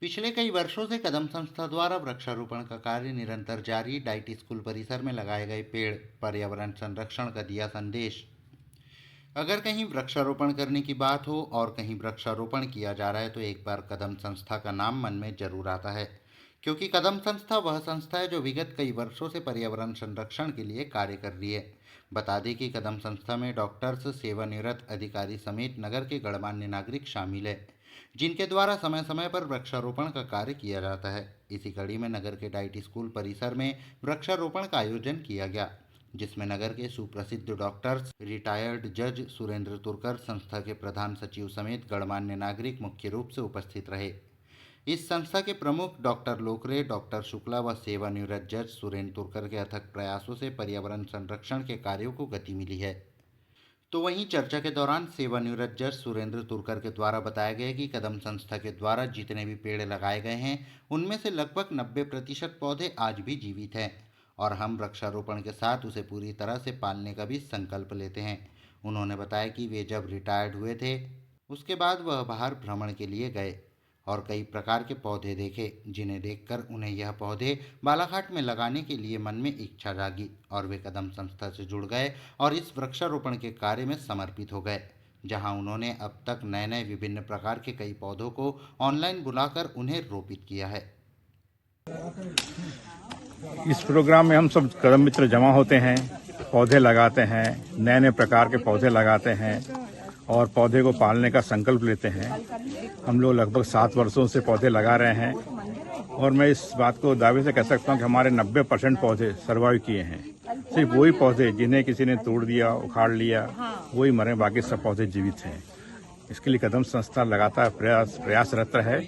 पिछले कई वर्षों से कदम संस्था द्वारा वृक्षारोपण का कार्य निरंतर जारी। डाइट स्कूल परिसर में लगाए गए पेड़ पर्यावरण संरक्षण का दिया संदेश। अगर कहीं वृक्षारोपण करने की बात हो और कहीं वृक्षारोपण किया जा रहा है तो एक बार कदम संस्था का नाम मन में जरूर आता है, क्योंकि कदम संस्था वह संस्था है जो विगत कई वर्षों से पर्यावरण संरक्षण के लिए कार्य कर रही है। बता दें कि कदम संस्था में डॉक्टर्स, सेवानिवृत्त अधिकारी समेत नगर के गणमान्य नागरिक शामिल है, जिनके द्वारा समय समय पर वृक्षारोपण का कार्य किया जाता है। इसी कड़ी में नगर के डाइट स्कूल परिसर में वृक्षारोपण का आयोजन किया गया, जिसमें नगर के सुप्रसिद्ध डॉक्टर्स, रिटायर्ड जज सुरेंद्र तुर्कर, संस्था के प्रधान सचिव समेत गणमान्य नागरिक मुख्य रूप से उपस्थित रहे। इस संस्था के प्रमुख डॉक्टर लोकरे, डॉक्टर शुक्ला व सेवानिवृत्त जज सुरेंद्र तुर्कर के अथक प्रयासों से पर्यावरण संरक्षण के कार्यों को गति मिली है। तो वहीं चर्चा के दौरान सेवानिवृत्त जज सुरेंद्र तुर्कर के द्वारा बताया गया कि कदम संस्था के द्वारा जितने भी पेड़ लगाए गए हैं उनमें से लगभग 90% पौधे आज भी जीवित हैं और हम वृक्षारोपण के साथ उसे पूरी तरह से पालने का भी संकल्प लेते हैं। उन्होंने बताया कि वे जब रिटायर्ड हुए थे उसके बाद वह बाहर भ्रमण के लिए गए और कई प्रकार के पौधे देखे, जिन्हें देखकर उन्हें यह पौधे बालाघाट में लगाने के लिए मन में इच्छा जागी और वे कदम संस्था से जुड़ गए और इस वृक्षारोपण के कार्य में समर्पित हो गए, जहां उन्होंने अब तक नए नए विभिन्न प्रकार के कई पौधों को ऑनलाइन बुलाकर उन्हें रोपित किया है। इस प्रोग्राम में हम सब कदम मित्र जमा होते हैं, पौधे लगाते हैं, नए नए प्रकार के पौधे लगाते हैं और पौधे को पालने का संकल्प लेते हैं। हम लोग लगभग 7 वर्षों से पौधे लगा रहे हैं और मैं इस बात को दावे से कह सकता हूँ कि हमारे 90% पौधे सर्वाइव किए हैं। सिर्फ वही पौधे जिन्हें किसी ने तोड़ दिया, उखाड़ लिया, वही मरे, बाकी सब पौधे जीवित हैं। इसके लिए कदम संस्था लगातार प्रयासरत है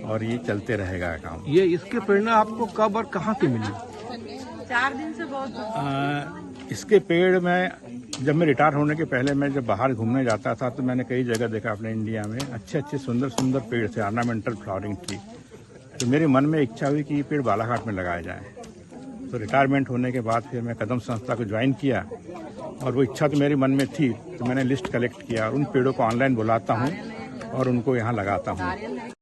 और ये चलते रहेगा काम। ये इसके प्रेरणा आपको कब और कहाँ से मिली? 4 दिन से बहुत इसके पेड़ में जब मैं रिटायर होने के पहले मैं जब बाहर घूमने जाता था तो मैंने कई जगह देखा अपने इंडिया में अच्छे अच्छे सुंदर सुंदर पेड़ थे, ऑर्नामेंटल फ्लावरिंग ट्री। तो मेरे मन में इच्छा हुई कि ये पेड़ बालाघाट में लगाए जाए। तो रिटायरमेंट होने के बाद फिर मैं कदम संस्था को ज्वाइन किया और वो इच्छा तो मेरे मन में थी, तो मैंने लिस्ट कलेक्ट किया और उन पेड़ों को ऑनलाइन बुलाता हूँ और उनको यहाँ लगाता हूँ।